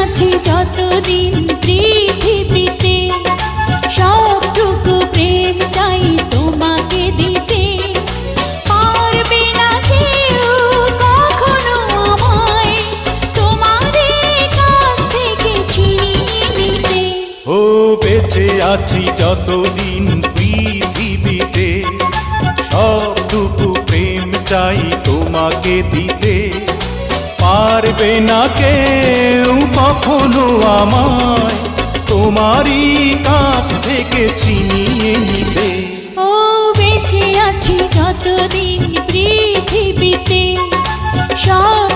আছি যতদিন পৃথিবীতে, সবটুকু প্রেম চাই তোমাকে দিতে। পারবে না কেউ কখনো আমায় তোমারই কাছ থেকে ছিনিয়ে নিতে। ও বেঁচে আছি যতদিন পৃথিবীতে, সবটুকু প্রেম চাই তোমাকে দিতে। পারবে না কেউ কখনো আমায় তোমারই কাছ থেকে ছিনিয়ে নিতে। ও বেঁচে আছি যতদিন পৃথিবীতে, সব